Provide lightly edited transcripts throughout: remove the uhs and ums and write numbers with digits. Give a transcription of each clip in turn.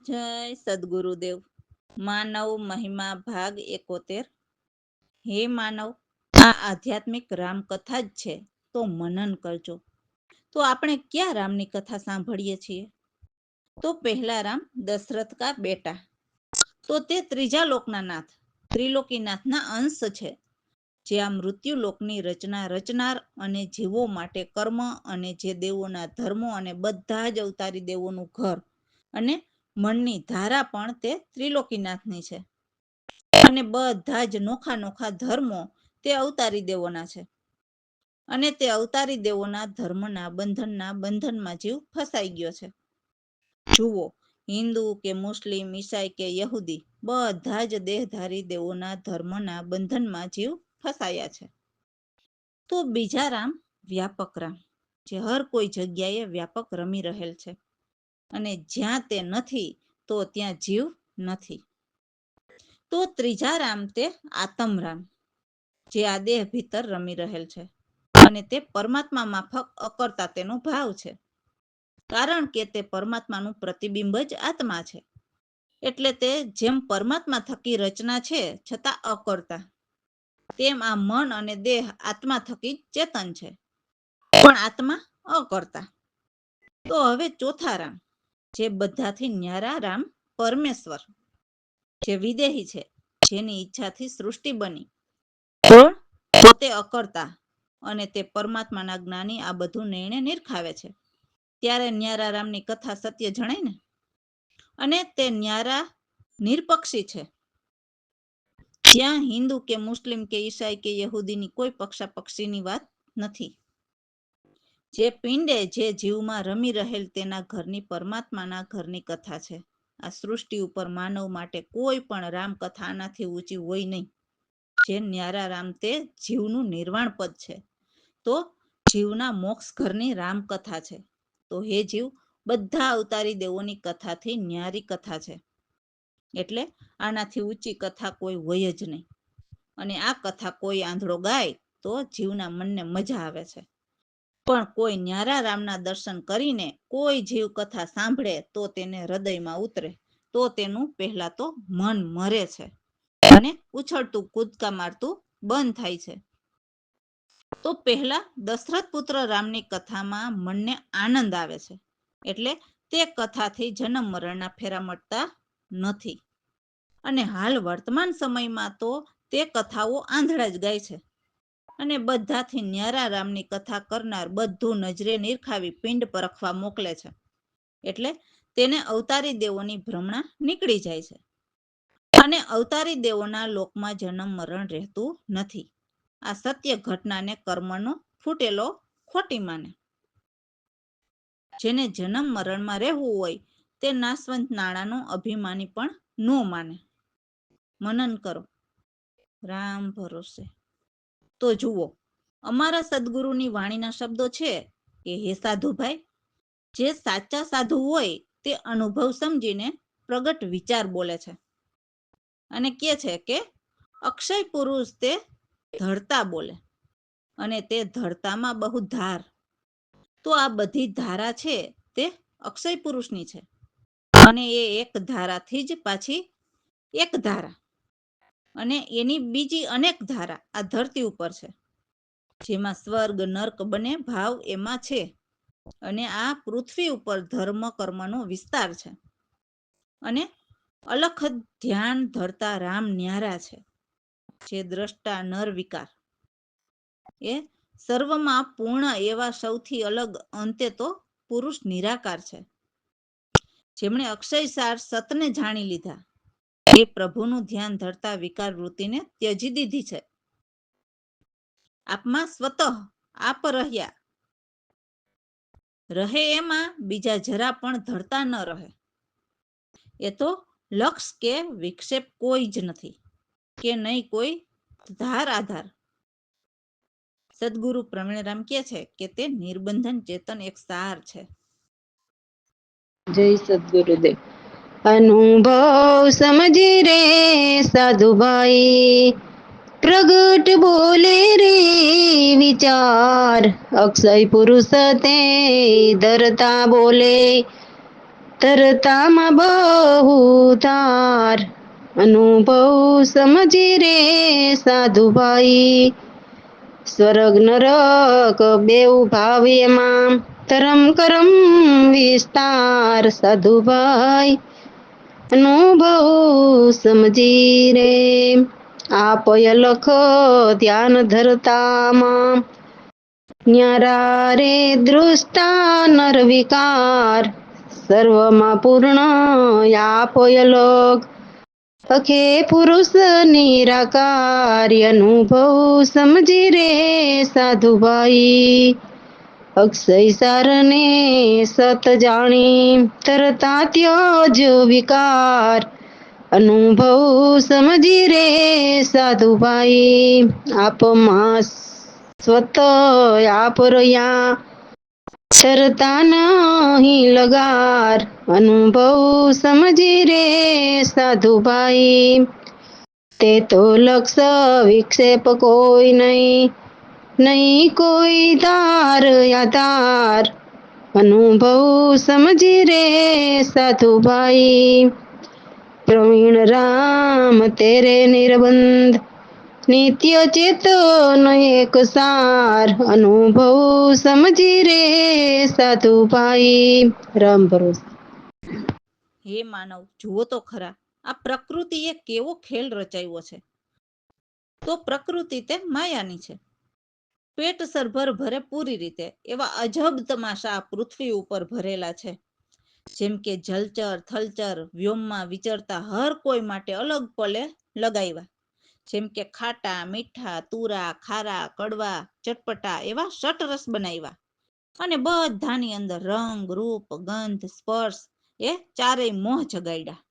જય સદગુરુદેવ. માનવ મહિમા ભાગ 71. હે માનવ, આ આધ્યાત્મિક રામકથા જ છે, તો મનન કરજો. તો આપણે ક્યાં રામની કથા સાંભળીએ છીએ? તો પહેલા રામ દશરથ કા બેટા, તો તે ત્રીજા લોકના નાથ, ત્રિલોકીનાથના અંશ છે, જે આ મૃત્યુ લોકની રચના રચનાર અને જીવો માટે કર્મ અને જે દેવોના ધર્મો અને બધા જ અવતારી દેવોનું ઘર અને મનની ધારા પણ તે ત્રિલોકીનાથની છે. અને બધા જ નોખા નોખા ધર્મો તે અવતારી દેવોના છે. અને તે અવતારી દેવોના ધર્મના બંધનમાં જીવ ફસાઈ ગયો છે. જુઓ, હિન્દુ કે મુસ્લિમ, ઈસાઈ કે યહૂદી, બધા જ દેહધારી દેવોના ધર્મના બંધનમાં જીવ ફસાયા છે. તો બીજા રામ વ્યાપક રામ, જે હર કોઈ જગ્યાએ વ્યાપક રમી રહેલ છે. અને જ્યાં તે નથી તો ત્યાં જીવ નથી. તો ત્રીજા રામ તે આત્મ રામ, જે આ દેહ ભીતર રમી રહેલ છે. અને તે પરમાત્મા માફક અકર્તા તેનો ભાવ છે. કારણ કે તે પરમાત્માનું પ્રતિબિંબ જ આત્મા છે. એટલે તે જેમ પરમાત્મા થકી રચના છે છતાં અકર્તા, તેમ આ મન અને દેહ આત્મા થકી ચેતન છે, પણ આત્મા અકર્તા. તો હવે ચોથા રામ, જે બધાથી ન્યારા રામ પરમેશ્વર, જે વિદેહી છે, જેની ઈચ્છાથી સૃષ્ટિ બની, પણ પોતે અકર્તા અને તે પરમાત્માના જ્ઞાની આ બધું નિર્ણય નિરખાવે છે. ત્યારે ન્યારા રામની કથા સત્ય જણાય ને. અને તે ન્યારા નિરપક્ષી છે. ત્યાં હિન્દુ કે મુસ્લિમ કે ઈસાઈ કે યહૂદીની કોઈ પક્ષાપક્ષીની વાત નથી. જે પિંડે જે જીવમાં રમી રહેલ તેના ઘરની પરમાત્માના ઘરની કથા છે. આ સૃષ્ટિ ઉપર માનવ માટે કોઈ પણ રામકથા આનાથી ઊંચી હોય નહીં. જે ન્યારા રામ તે જીવનું નિર્વાણ પદ છે. તો જીવના મોક્ષ ઘરની રામકથા છે. તો હે જીવ, બધા અવતારી દેવોની કથાથી ન્યારી કથા છે. એટલે આનાથી ઊંચી કથા કોઈ હોય જ નહીં. અને આ કથા કોઈ આંધળો ગાય તો જીવના મનને મજા આવે છે. પણ કોઈ ન્યારા રામના દર્શન કરીને કોઈ જીવ કથા સાંભળે તો તેને હૃદયમાં ઉતરે, તો તેનું પહેલા તો મન મરે છે અને ઉછળતું કૂદકા મારતું બંધ થાય છે. તો પહેલા દશરથ પુત્ર રામની કથામાં મનને આનંદ આવે છે. એટલે તે કથાથી જન્મ મરણના ફેરા મળતા નથી. અને હાલ વર્તમાન સમયમાં તો તે કથાઓ આંધળા જ ગાય છે. અને બધાથી ન્યારા રામની કથા કરનાર બધું નજરે નિરખાવી પિંડ પરખવા મોકલે છે. એટલે તેને અવતારી દેવોની ભ્રમણા નીકળી જાય છે. અને અવતારી દેવોના લોકમાં જન્મ મરણ રહેતું નથી. આ સત્ય ઘટનાને કર્મનો ફૂટેલો ખોટી માને. જેને જન્મ મરણમાં રહેવું હોય તે નાશવંત નાણાંનો અભિમાની પણ ન માને. મનન કરો, રામ ભરોસે. તો જુઓ, અમારા સદગુરુની વાણીના શબ્દો છે કે હે સાધુભાઈ, જે સાચા સાધુ હોય તે અનુભવ સમજીને પ્રગટ વિચાર બોલે છે. અને કહે છે કે અક્ષય પુરુષ તે ધરતા બોલે, અને તે ધરતામાં બહુ ધાર. તો આ બધી ધારા છે તે અક્ષય પુરુષની છે. અને એ એક ધારાથી જ પાછી એક ધારા, અને એની બીજી અનેક ધારા આ ધરતી ઉપર છે. જેમાં સ્વર્ગ નર્ક બને ભાવ એમાં છે. અને આ પૃથ્વી ઉપર ધર્મ કર્મનો વિસ્તાર છે. અને અલખ ધ્યાન ધરતા રામ ન્યારા છે, જે દ્રષ્ટા નર વિકાર. એ સર્વમાં પૂર્ણ એવા સૌથી અલગ અંતે તો પુરુષ નિરાકાર છે. જેમણે અક્ષય સાર સતને જાણી લીધા, એ પ્રભુનું ધ્યાન ધરતા વિકાર વૃત્તિને ત્યજી દીધી છે. આપમાં સ્વતઃ આપ રહ્યા, રહે એમાં બીજા જરા પણ ધરતા ન રહે. એ તો લક્ષ કે વિક્ષેપ કોઈ જ નથી, કે નહીં કોઈ ધાર આધાર. સદગુરુ પ્રવીણરામ કહે છે કે તે નિર્બંધન ચેતન એક સાર છે. જય સદગુરુદેવ. અનુભવ સમજી રે સાધુભાઈ, પ્રગટ બોલે રે વિચાર, અક્ષય પુરુષ તે ધરતા બોલે. તરતામાં બહુ ધાર, અનુભવ સમજી રે સાધુભાઈ. સ્વર્ગ નરક બેઉ ભાવ એમાં, ધરમ કરમ વિસ્તાર સાધુભાઈ. અનુભવ સમજી રે આપય લખ ધ્યાન ધરતામાં, ન્યારા રે દૃષ્ટા નરવિકાર, સર્વમાં પૂર્ણ આપય લોક, અખે પુરુષ નિરાકાર. અનુભવ સમજી રે સાધુભાઈ. અક્ષય સારને સત જાણી, તરતા ત્યજ વિકાર. અનુભવ સમજી રે સાધુભાઈ. આપમાં સ્વત આપરયા, તરતા નહીં લગાર. અનુભવ સમજી રે સાધુભાઈ. તે તો લક્ષ વિક્ષેપ કોઈ નહીં, નહીં કોઈ ધાર આધાર. અનુભવ સમજી રે સાધુભાઈ. પ્રવીણ રામ તેરે નિર્બંધ, નિત્ય ચેતન એક સાર. અનુભવ સમજી રે સાધુભાઈ. રામ ભરોસે. હે માનવ, જુઓ તો ખરા, આ પ્રકૃતિએ કેવો ખેલ રચાયો છે. તો પ્રકૃતિ તે માયાની છે. પેટ સરભર ભરે પૂરી રીતે એવા અજબ તમાશા આ પૃથ્વી ઉપર ભરેલા છે. જેમ કે જલચર થલચર વ્યોમમાં વિચરતા હર કોઈ માટે અલગ પલે લગાવ્યા. જેમ કે ખાટા મીઠા તુરા ખારા કડવા ચટપટા એવા ષટરસ બનાવ્યા. અને બધાની અંદર રંગ રૂપ ગંધ સ્પર્શ એ ચારેય મોહ જગાડ્યા.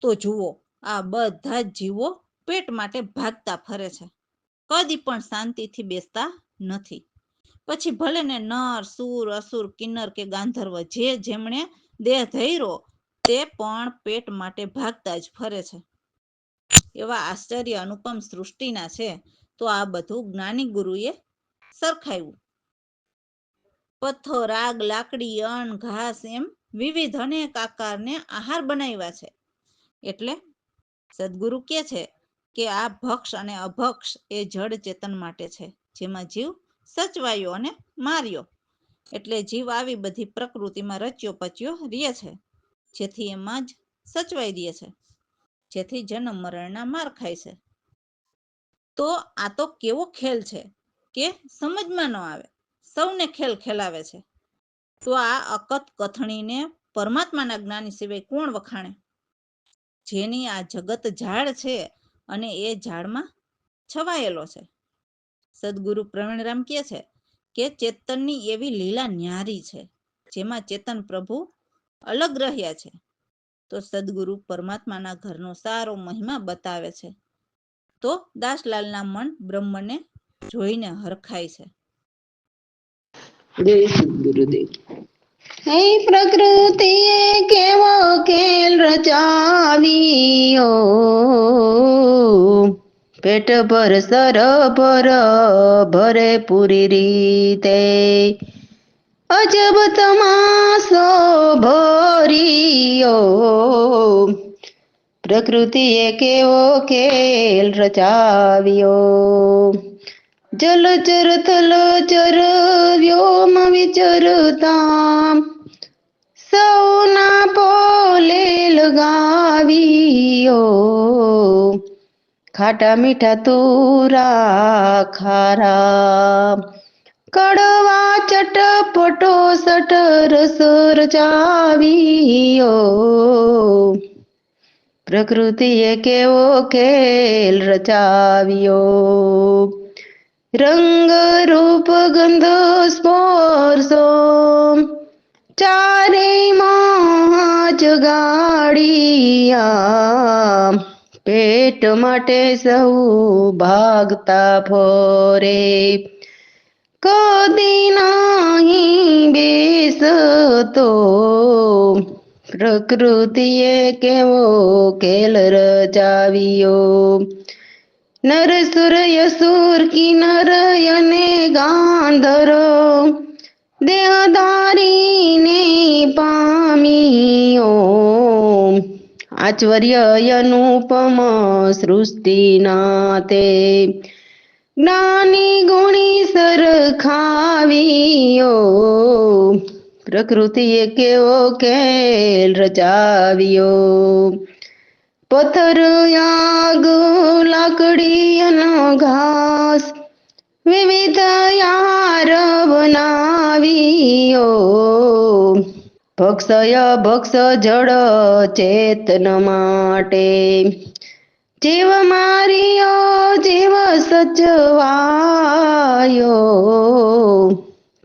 તો જુઓ, આ બધા જ જીવો પેટ માટે ભાગતા ફરે છે, કદી પણ શાંતિથી બેસતા નથી. પછી ભલે ને નર સુર અસુર કિન્નર કે ગાંધર્વ જે જેમણે દેહ ધૈર્યો તે પણ પેટ માટે ભાગતા જ ફરે છે. એવા આશ્ચર્ય અનુપમ સૃષ્ટિના છે. તો આ બધું જ્ઞાની ગુરુએ સરખાવ્યું. પથ્થર આગ લાકડી અન્ન ઘાસ એમ વિવિધ અનેક આકારને આહાર બનાવ્યા છે. એટલે સદગુરુ કહે છે કે આ ભક્ષ અને અભક્ષ એ જડ ચેતન માટે છે, જેમાં જીવ સચવાયો અને માર્યો. એટલે જીવ આવી બધી પ્રકૃતિમાં રચ્યો પચ્યો રહે છે, જેથી એમાં જ સચવાઈ રહે છે, જેથી જન્મ મરણના માર ખાય છે. તો આ તો કેવો ખેલ છે કે સમજમાં ન આવે, સૌને ખેલ ખેલાવે છે. તો આ અકત કથણીને પરમાત્માના જ્ઞાની સિવાય કોણ વખાણે? જેની આ જગત ઝાડ છે અને એ ઝાડમાં છવાયેલો છે. સદગુરુ પ્રવીણરામ કહે છે કે ચેતનની એવી લીલા ન્યારી છે, જેમાં ચેતન પ્રભુ અલગ રહ્યા છે. તો સદગુરુ પરમાત્માના ઘરનો સારો મહિમા બતાવે છે. તો દાસલાલના મન બ્રહ્મને જોઈને હરખાય છે. જય સદગુરુદેવ. હે પ્રકૃતિએ કેવો ખેલ રચાવ્યો, પેટ પર સર પર ભરે પૂરી રીતે, અજબ તમાસો ભર્યો. પ્રકૃતિએ કેવો ખેલ રચાવ્યો, જલચર થલચર વ્યોમ વિચરતા, સૌના પોલે લગાવ્યો. ખાટા મીઠા તુરા ખારા, કડવા ચટપટો સટરસ રચાવ્યો. પ્રકૃતિએ કેવો ખેલ રચાવ્યો, રંગ રૂપ ગંધ સ્પર્શો ચારેયમાં જગાડિયા. પેટ માટે સૌ ભાગતા ફરે, કદી નહીં બેસતો. પ્રકૃતિએ કેવો ખેલ રચાવ્યો, નર સુર યસુર કિન્નર અને ગાંધર્વ દેહધારીને પામીઓ આશ્ચર્ય અનુપમ સૃષ્ટિના તે જ્ઞાની ગુણી સરખાવીઓ પ્રકૃતિએ કેવો ખેલ રચાવ્યો પથ્થર આગ લાકડી અને ઘાસ વિવિધ યાર બનાવ્યો ભક્ષ જળ ચેતન માટે જીવ માર્યો જીવ સચવાયો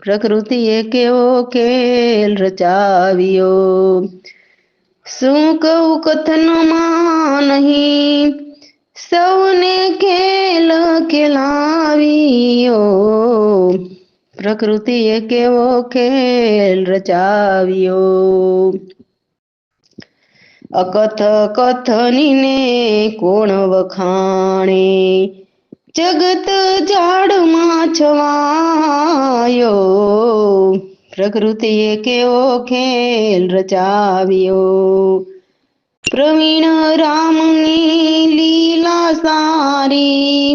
પ્રકૃતિએ કેવો ખેલ રચાવ્યો શું કહું કથનમાં નહીં સૌને ખેલ ખેલાવ્યો પ્રકૃતિએ કેવો ખેલ રચાવ્યો અકથ કથનીને કોણ વખાણે જગત ઝાડમાં છવાયો પ્રકૃતિએ કેવો ખેલ રચાવ્યો પ્રવીણ રામની લીલા સારી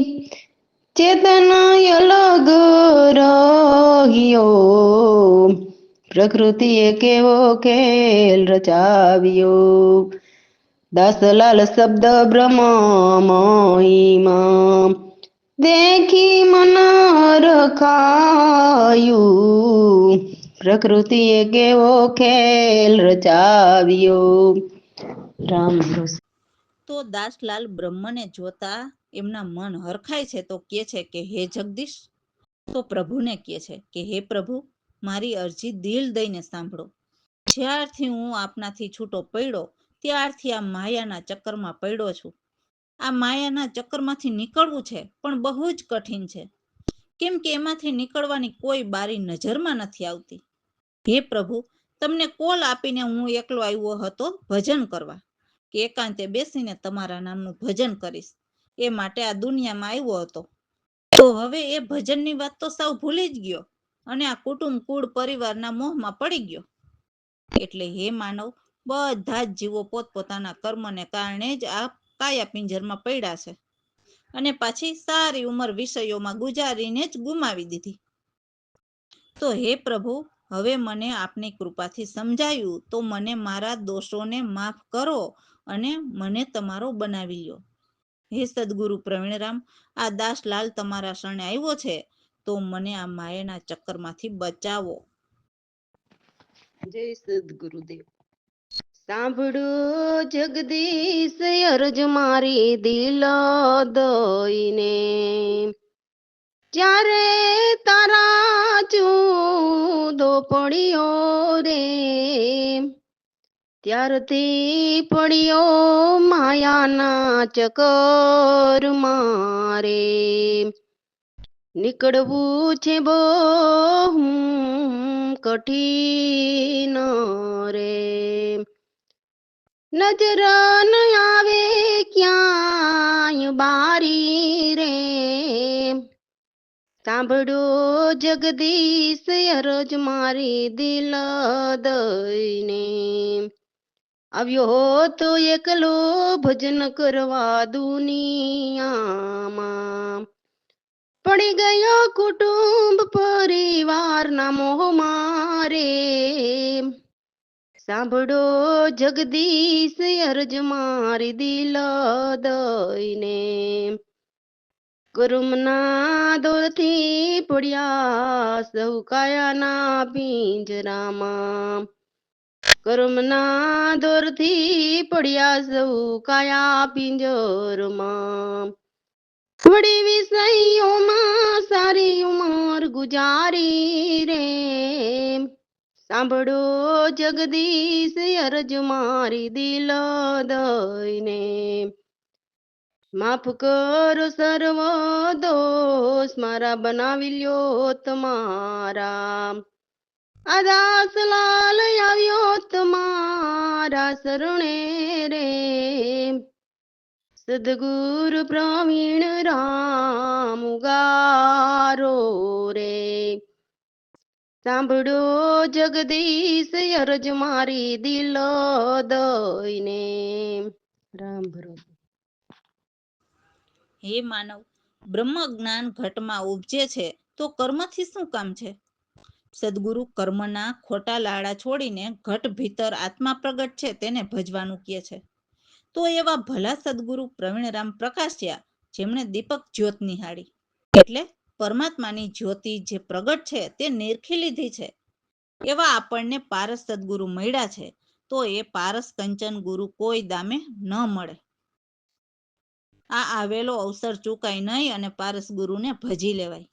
ચેતન અલગ રહ્યો પ્રકૃતિએ કેવો ખેલ રચાવ્યો દાસલાલ શબ્દ બ્રહ્મ મહિમા દેખી મન રખાયું પ્રકૃતિએ કેવો ખેલ રચાવ્યો રામ તો દાસલાલ બ્રહ્મને જોતા એમના મન હરખાય છે તો કહે છે કે હે જગદીશ, તો પ્રભુને કહે છે કે હે પ્રભુ, મારી અરજી દિલ દઈને સાંભળો. જ્યારથી હું આપનાથી છૂટો પડ્યો ત્યારથી આ માયાના ચક્કરમાં પડ્યો છું. આ માયાના ચક્કરમાંથી નીકળવું છે પણ બહુ જ કઠિન છે, કેમ કે એમાંથી નીકળવાની કોઈ બારી નજરમાં નથી આવતી. હે પ્રભુ, તમને કોલ આપીને હું એકલો આવ્યો હતો ભજન કરવા, કે એકાંતે બેસીને તમારા નામનું ભજન કરીશ, એ માટે આ દુનિયામાં આવ્યો હતો. તો હવે એ ભજનની વાત તો સાવ ભૂલી જ ગયો અને આ કુટુંબ કુળ પરિવારના મોહમાં પડી ગયો. એટલે હે માનવ, બધા જ જીવો પોતપોતાના કર્મને કારણે જ આ કાયા પિંજરમાં પડ્યા છે અને પાછી સારી ઉંમર વિષયોમાં ગુજારીને જ ગુમાવી દીધી. તો હે પ્રભુ, હવે મને આપની કૃપાથી સમજાયું, તો મને મારા દોષોને માફ કરો અને મને તમારો બનાવી લ્યો. હે સદગુરુ પ્રવીણરામ, આ દાસલાલ તમારા શરણે આવ્યો છે, તો મને આ માયાના ચક્કરમાંથી બચાવો. જય સદગુરુદેવ. સાંભળો જગદીશ અરજ મારી દિલ દઈને, ત્યારે તારા ચૂદો પડ્યો રે, ત્યારથી પડ્યો માયાના ચક્કર મારે, નીકળવું છે બહુ કઠિન રે, નજર ન આવે ક્યાંય બારી રે, સાંભળો જગદીશ અરજ મારી દિલ દઈને, આવ્યો તો એકલો ભજન કરવા દુનિયામાં, પડી ગયો કુટુંબ પરિવારના મોહમાં રે, સાંભળો જગદીશ અરજ મારી દિલ દઈને, કર્મના દોરથી પડ્યા સૌ કાયાના પિંજરામાં, કર્મના દોરથી પડ્યા સૌ કાયા પિંજરમાં, વળી વિષયોમાં સારી ઉંમર ગુજારી રે, સાંભળો જગદીશ અરજ મારી દિલ દઈને, માફ કરો સર્વ દોષ મારા બનાવી લ્યો તમારા, આ દાસલાલ આવ્યો તમારા શરણે રે, સદગુરુ પ્રવીણ રામ ગારો રે, સાંભળો જગદીશ અરજ મારી દિલ દઈને. રામ ભરોસે. હે માનવ, બ્રહ્મ જ્ઞાન ઘટમાં ઉપજે છે તો કર્મથી શું કામ છે? સદગુરુ કર્મના ખોટા લાડા છોડીને ઘટ ભીતર આત્મા પ્રગટ છે તેને ભજવાનું કહે છે. તો એવા ભલા સદગુરુ પ્રવીણરામ પ્રકાશ્યા, જેમણે દીપક જ્યોત નિહાળી, એટલે પરમાત્માની જ્યોતિ જે પ્રગટ છે તે નિરખી લીધી છે. એવા આપણને પારસ સદગુરુ મળ્યા છે, તો એ પારસ કંચન ગુરુ કોઈ દામે ન મળે. આ આવેલો અવસર ચૂકાય નહીં અને પારસ ગુરુને ભજી લેવાય.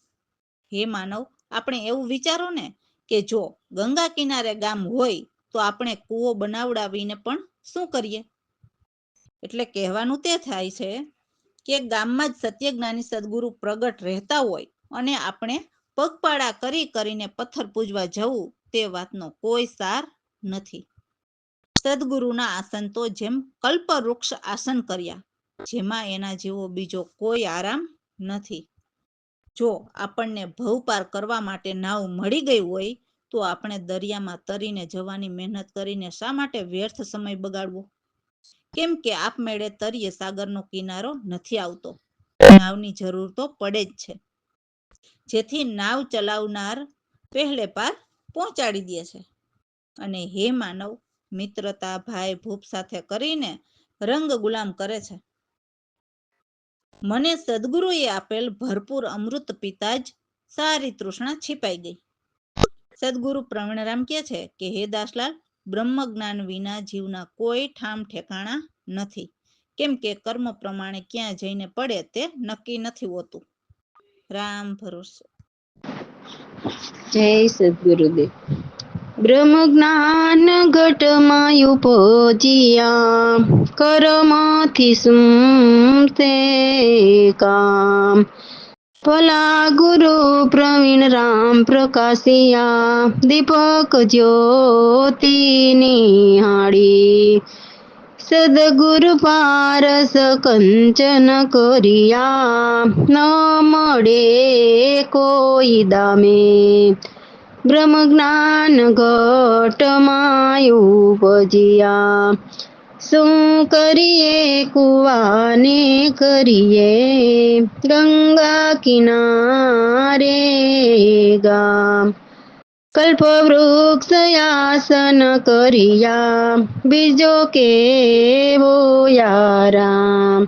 હે માનવ, આપણે એવું વિચારો ને કે જો ગંગા કિનારે ગામ હોય તો આપણે કૂવો બનાવડાવીને પણ શું કરીએ? એટલે કહેવાનું તે થાય છે કે ગામમાં જ સત્યજ્ઞાની સદગુરુ પ્રગટ રહેતા હોય અને આપણે પગપાળા કરીને પથ્થર પૂજવા જવું, તે વાતનો કોઈ સાર નથી. સદગુરુના આસન તો જેમ કલ્પવૃક્ષ આસન કર્યા, જેમાં એના જેવો બીજો કોઈ આરામ નથી. જો આપણને ભવ પાર કરવા માટે નાવ મળી ગઈ હોય તો આપણે દરિયામાં તરીને જવાની મહેનત કરીને શા માટે વ્યર્થ સમય બગાડવો? કેમ કે આપમેળે તરીએ સાગરનો કિનારો નથી આવતો. નાવની જરૂર તો પડે જ છે, જેથી નાવ ચલાવનાર પહેલે પાર પહોંચાડી દે છે. અને હે માનવ, મિત્રતા ભાઈ ભૂપ સાથે કરીને રંગ ગુલામ કરે છે. મને સદગુરુએ આપેલ ભરપૂર અમૃત પિતા જ સારી તૃષ્ણા છીપાઈ ગઈ. સદગુરુ પ્રવીણરામ કહે છે કે હે દાસલાલ, બ્રહ્મ જ્ઞાન વિના જીવના કોઈ ઠામ ઠેકાણા નથી. કેમ કે કર્મ પ્રમાણે ક્યાં જઈને પડે તે નક્કી નથી હોતું. રામ ભરોસે. જય સદગુરુદેવ. બ્રહ્મ જ્ઞાન ઘટમાં ઉપજિયા, કર્મથી શું તે કામ? ભલા ગુરુ પ્રવીણ રામ પ્રકાશિયા, દીપક જ્યોતિ નિહાળી. સદગુરુ પારસ કંચન કર્યા, ન મળે કોઈ દામે. બ્રહ્મ જ્ઞાન ઘટમાં ઉપજિયા, શું કરીએ કુવાને કરીએ? ગંગા કિનારે ગામ, કલ્પવૃક્ષ આસન કર્યા, બીજો કેવો આરામ?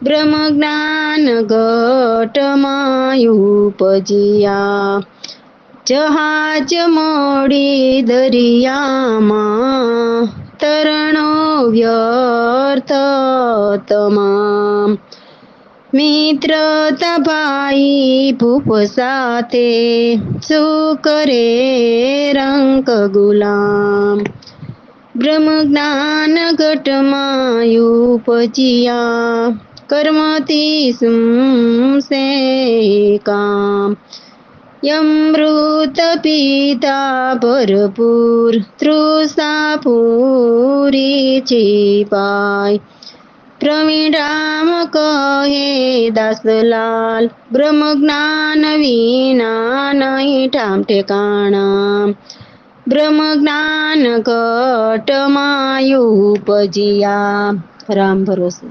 બ્રહ્મ જ્ઞાન ઘટમાં ઉપજિયા, જહાજ મોડી દરિયામાં, તરણો વ્યર્થ તમામ. મિત્રતા ભાઈ ભૂપ સાથે, શું કરે રંક ગુલામ? બ્રહ્મ જ્ઞાન ઘટમાં ઉપજિયા, કર્મથી શું છે કામ? અમૃત પીતા ભરપૂર, તૃષા પૂરી છીપાય. પ્રવીણ રામ કહે દાસલાલ, બ્રહ્મ જ્ઞાન વિના નહીં ઠામ ઠેકાણા. બ્રહ્મ જ્ઞાન ઘટમાં ઉપજિયા. રામ ભરોસે.